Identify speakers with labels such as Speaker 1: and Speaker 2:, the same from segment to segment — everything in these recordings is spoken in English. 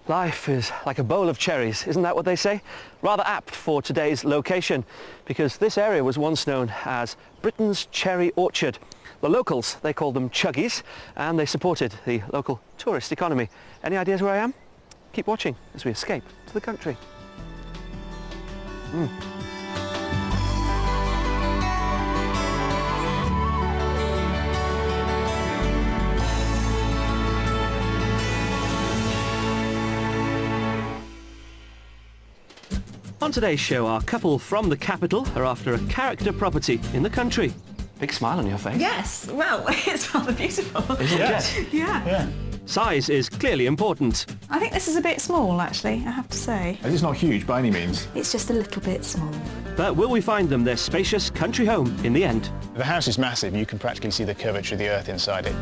Speaker 1: Life is like a bowl of cherries, isn't that what they say? Rather apt for today's location, because this area was once known as Britain's cherry orchard. The locals, they called them chuggies, and they supported the local tourist economy. Any ideas where I am? Keep watching as we escape to the country. On today's show, our couple from the capital are after a character property in the country. Big smile on your face.
Speaker 2: Yes, well, it's rather beautiful.
Speaker 1: Isn't it?
Speaker 2: Yeah.
Speaker 1: Size is clearly important.
Speaker 2: I think this is a bit small, actually, I have to say.
Speaker 3: It's not huge by any means.
Speaker 2: It's just a little bit small.
Speaker 1: But will we find them their spacious country home in the end?
Speaker 3: The house is massive. You can practically see the curvature of the earth inside it.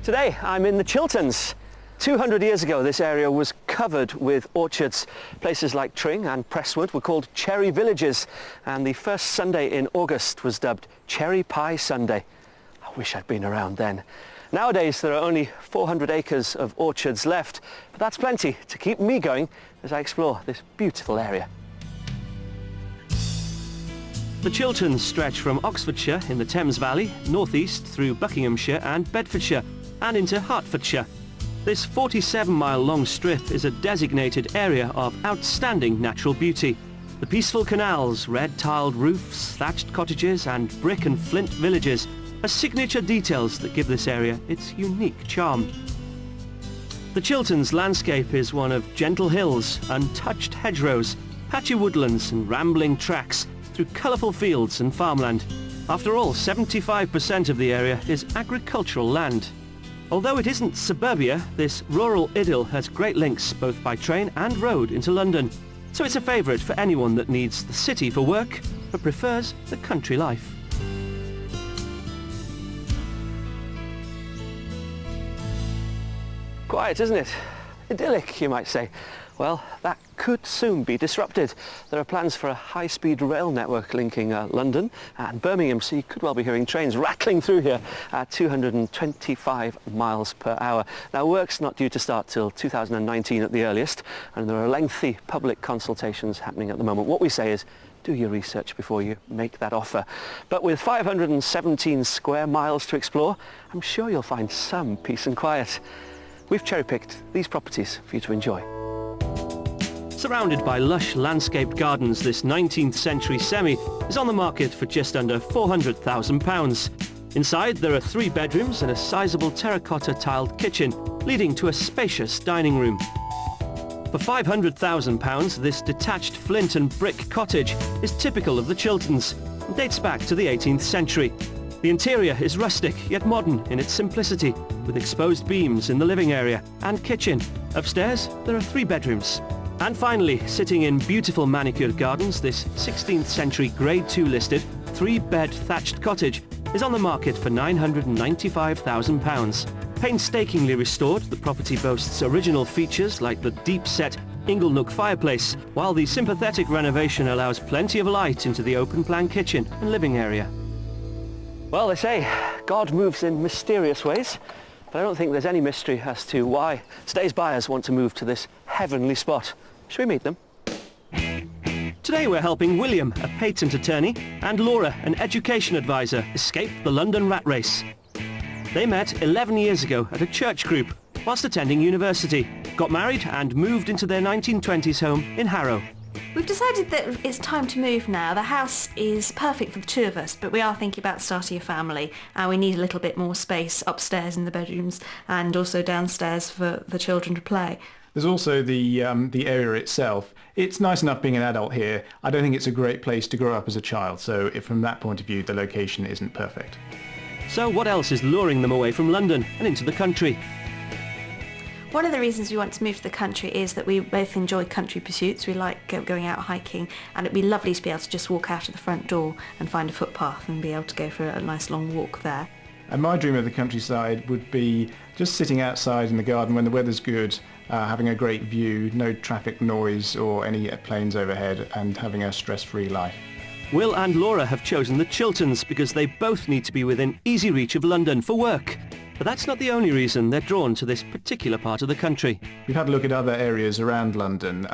Speaker 1: Today, I'm in the Chilterns. 200 years ago, this area was covered with orchards. Places like Tring and Prestwood were called cherry villages, and the first Sunday in August was dubbed Cherry Pie Sunday. I wish I'd been around then. Nowadays, there are only 400 acres of orchards left, but that's plenty to keep me going as I explore this beautiful area. The Chilterns stretch from Oxfordshire in the Thames Valley, northeast through Buckinghamshire and Bedfordshire, and into Hertfordshire. This 47-mile-long strip is a designated area of outstanding natural beauty. The peaceful canals, red-tiled roofs, thatched cottages and brick and flint villages are signature details that give this area its unique charm. The Chilterns landscape is one of gentle hills, untouched hedgerows, patchy woodlands and rambling tracks through colourful fields and farmland. After all, 75% of the area is agricultural land. Although it isn't suburbia, this rural idyll has great links both by train and road into London. So it's a favourite for anyone that needs the city for work, but prefers the country life. Quiet, isn't it? Idyllic, you might say. Well, that could soon be disrupted. There are plans for a high-speed rail network linking London and Birmingham, so you could well be hearing trains rattling through here at 225 miles per hour. Now, work's not due to start till 2019 at the earliest, and there are lengthy public consultations happening at the moment. What we say is, do your research before you make that offer. But with 517 square miles to explore, I'm sure you'll find some peace and quiet. We've cherry-picked these properties for you to enjoy. Surrounded by lush landscaped gardens, this 19th century semi is on the market for just under £400,000. Inside there are 3 bedrooms and a sizable terracotta tiled kitchen, leading to a spacious dining room. For £500,000, this detached flint and brick cottage is typical of the Chilterns and dates back to the 18th century. The interior is rustic yet modern in its simplicity, with exposed beams in the living area and kitchen. Upstairs there are 3 bedrooms. And finally, sitting in beautiful manicured gardens, this 16th century Grade 2 listed 3-bed thatched cottage is on the market for £995,000. Painstakingly restored, the property boasts original features like the deep-set inglenook fireplace, while the sympathetic renovation allows plenty of light into the open-plan kitchen and living area. Well, they say God moves in mysterious ways, but I don't think there's any mystery as to why today's buyers want to move to this heavenly spot. Shall we meet them? Today we're helping William, a patent attorney, and Laura, an education advisor, escape the London rat race. They met 11 years ago at a church group whilst attending university, got married and moved into their 1920s home in Harrow.
Speaker 2: We've decided that it's time to move now. The house is perfect for the 2 of us, but we are thinking about starting a family, and we need a little bit more space upstairs in the bedrooms and also downstairs for the children to play.
Speaker 3: There's also the area itself. It's nice enough being an adult here. I don't think it's a great place to grow up as a child, so from that point of view, the location isn't perfect.
Speaker 1: So what else is luring them away from London and into the country?
Speaker 2: One of the reasons we want to move to the country is that we both enjoy country pursuits. We like going out hiking, and it'd be lovely to be able to just walk out of the front door and find a footpath and be able to go for a nice long walk there.
Speaker 3: And my dream of the countryside would be just sitting outside in the garden when the weather's good, having a great view, no traffic noise or any planes overhead, and having a stress-free life.
Speaker 1: Will and Laura have chosen the Chilterns because they both need to be within easy reach of London for work. But that's not the only reason they're drawn to this particular part of the country.
Speaker 3: We've had a look at other areas around London,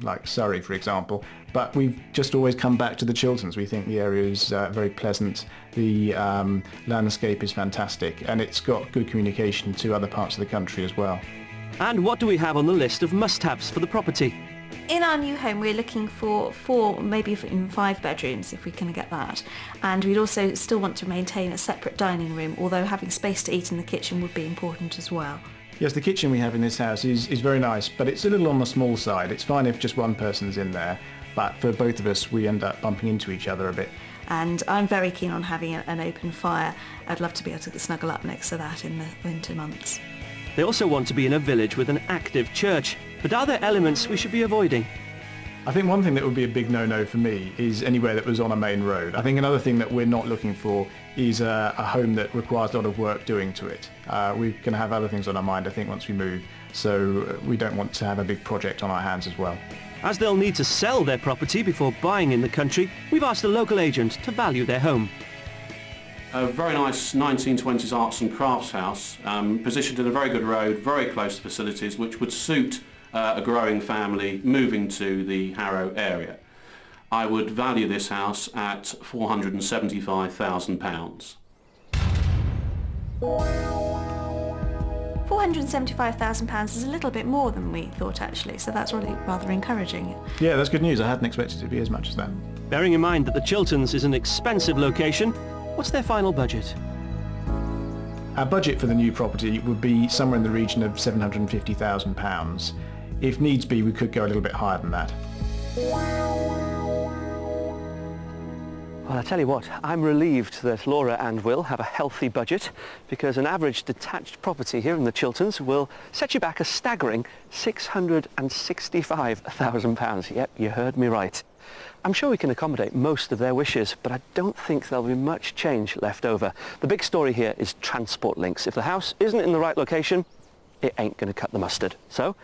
Speaker 3: like Surrey, for example, but we've just always come back to the Chilterns. We think the area is very pleasant, the landscape is fantastic, and it's got good communication to other parts of the country as well.
Speaker 1: And what do we have on the list of must-haves for the property?
Speaker 2: In our new home, we're looking for 4, maybe even 5 bedrooms, if we can get that. And we'd also still want to maintain a separate dining room, although having space to eat in the kitchen would be important as well.
Speaker 3: Yes, the kitchen we have in this house is very nice, but it's a little on the small side. It's fine if just one person's in there, but for both of us, we end up bumping into each other a bit.
Speaker 2: And I'm very keen on having an open fire. I'd love to be able to snuggle up next to that in the winter months.
Speaker 1: They also want to be in a village with an active church. But are there elements we should be avoiding?
Speaker 3: I think one thing that would be a big no-no for me is anywhere that was on a main road. I think another thing that we're not looking for is a home that requires a lot of work doing to it. We're going to have other things on our mind, I think, once we move, so we don't want to have a big project on our hands as well.
Speaker 1: As they'll need to sell their property before buying in the country, we've asked a local agent to value their home.
Speaker 4: A very nice 1920s arts and crafts house, positioned in a very good road, very close to facilities, which would suit a growing family moving to the Harrow area. I would value this house at £475,000.
Speaker 2: £475,000 is a little bit more than we thought, actually, so that's really rather encouraging.
Speaker 3: Yeah, that's good news. I hadn't expected it to be as much as that.
Speaker 1: Bearing in mind that the Chilterns is an expensive location, what's their final budget?
Speaker 3: Our budget for the new property would be somewhere in the region of £750,000. If needs be, we could go a little bit higher than that.
Speaker 1: Well, I tell you what, I'm relieved that Laura and Will have a healthy budget, because an average detached property here in the Chilterns will set you back a staggering £665,000. Yep, you heard me right. I'm sure we can accommodate most of their wishes, but I don't think there'll be much change left over. The big story here is transport links. If the house isn't in the right location, it ain't going to cut the mustard. So,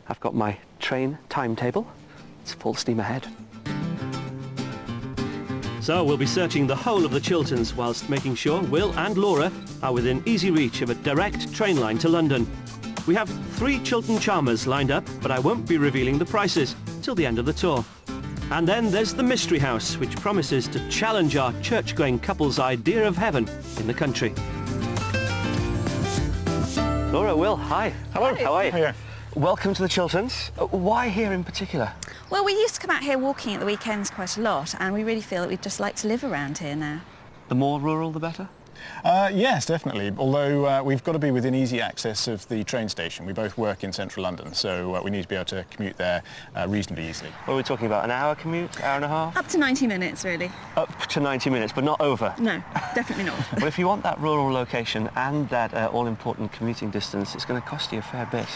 Speaker 1: I've got my train timetable. It's full steam ahead. So we'll be searching the whole of the Chilterns whilst making sure Will and Laura are within easy reach of a direct train line to London. We have 3 Chiltern charmers lined up, but I won't be revealing the prices till the end of the tour. And then there's the Mystery House, which promises to challenge our church-going couple's idea of heaven in the country. Laura, Will, hi.
Speaker 5: Hello.
Speaker 1: How are you?
Speaker 5: Hiya.
Speaker 1: Welcome to the Chilterns. Why here in particular?
Speaker 5: Well, we used to come out here walking at the weekends quite a lot, and we really feel that we'd just like to live around here now.
Speaker 1: The more rural, the better?
Speaker 6: Yes, definitely, although we've got to be within easy access of the train station. We both work in central London, so we need to be able to commute there reasonably easily.
Speaker 1: What are we talking about, an hour commute, hour and a half?
Speaker 5: Up to 90 minutes, really.
Speaker 1: Up to 90 minutes, but not over?
Speaker 5: No, definitely not.
Speaker 1: Well, if you want that rural location and that all-important commuting distance, it's going to cost you a fair bit.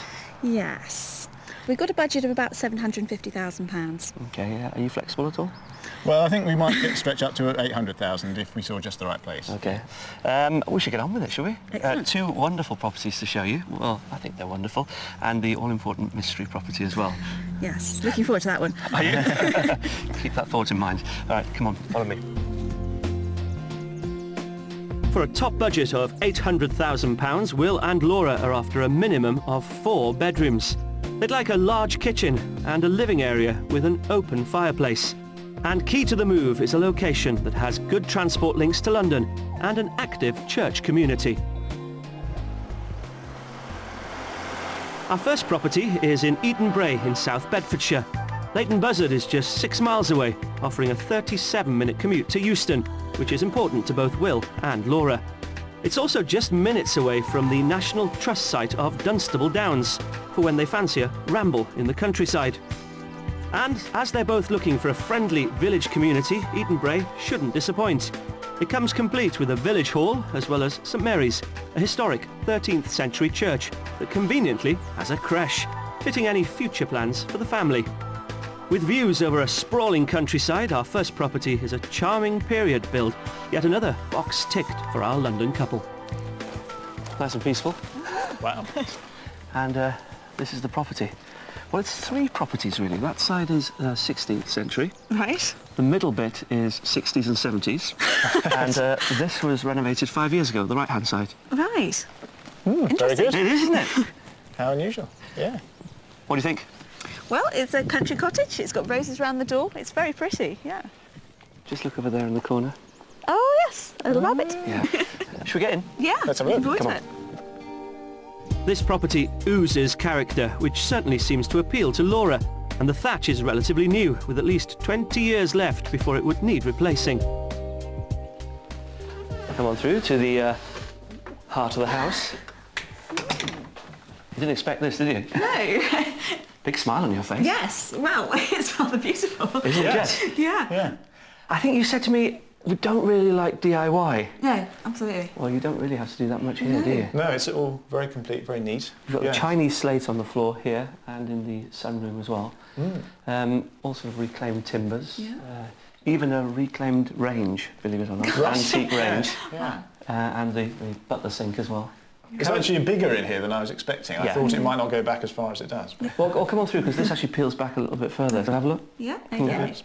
Speaker 5: Yes. We've got a budget of about £750,000.
Speaker 1: Okay, are you flexible at all?
Speaker 6: Well, I think we might stretch up to 800,000 if we saw just the right place.
Speaker 1: Okay. We should get on with it, shall we?
Speaker 5: Excellent.
Speaker 1: 2 wonderful properties to show you. Well, I think they're wonderful. And the all-important mystery property as well.
Speaker 5: Yes, looking forward to that one.
Speaker 1: Are you? Keep that thought in mind. All right, come on, follow me. For a top budget of £800,000, Will and Laura are after a minimum of 4 bedrooms. They'd like a large kitchen and a living area with an open fireplace. And key to the move is a location that has good transport links to London and an active church community. Our first property is in Eaton Bray in South Bedfordshire. Leighton Buzzard is just 6 miles away, offering a 37-minute commute to Euston, which is important to both Will and Laura. It's also just minutes away from the National Trust site of Dunstable Downs, for when they fancy a ramble in the countryside. And as they're both looking for a friendly village community, Eaton Bray shouldn't disappoint. It comes complete with a village hall as well as St Mary's, a historic 13th century church that conveniently has a creche, fitting any future plans for the family. With views over a sprawling countryside, our first property is a charming period build, yet another box ticked for our London couple. Nice and peaceful.
Speaker 6: Wow.
Speaker 1: And this is the property. Well, it's 3 properties really. That side is 16th century.
Speaker 5: Right.
Speaker 1: The middle bit is 60s and 70s. And this was renovated 5 years ago, the right-hand side.
Speaker 5: Right.
Speaker 6: Very good.
Speaker 1: It is, isn't it?
Speaker 6: How unusual. Yeah.
Speaker 1: What do you think?
Speaker 5: Well, it's a country cottage. It's got roses around the door. It's very pretty, yeah.
Speaker 1: Just look over there in the corner.
Speaker 5: Oh, yes, a rabbit.
Speaker 1: Yeah. Should we get in?
Speaker 5: Yeah,
Speaker 6: Let's have a look.
Speaker 5: looking
Speaker 1: Come
Speaker 5: forward
Speaker 1: on.
Speaker 5: to it.
Speaker 1: This property oozes character, which certainly seems to appeal to Laura. And the thatch is relatively new, with at least 20 years left before it would need replacing. Come on through to the heart of the house. You didn't expect this, did you?
Speaker 2: No.
Speaker 1: Big smile on your face.
Speaker 2: Yes. Well, it's rather beautiful.
Speaker 1: Isn't it,
Speaker 6: Yes.
Speaker 1: Jess?
Speaker 2: Yeah.
Speaker 6: Yeah.
Speaker 1: I think you said to me, we don't really like DIY.
Speaker 2: No, absolutely.
Speaker 1: Well, you don't really have to do that much here, do you?
Speaker 6: No, it's all very complete, very neat.
Speaker 1: You've got the Chinese slate on the floor here and in the sunroom as well. All sort of reclaimed timbers.
Speaker 2: Yeah.
Speaker 1: Even a reclaimed range, believe it or not. Antique range.
Speaker 6: Yeah.
Speaker 1: And the butler sink as well.
Speaker 6: It's actually bigger in here than I was expecting. I
Speaker 1: Yeah.
Speaker 6: thought it might not go back as far as it does.
Speaker 1: Well, come on through, because this actually peels back a little bit further. So have a look.
Speaker 2: Yeah.
Speaker 1: Cool.
Speaker 2: Okay.
Speaker 6: Yes.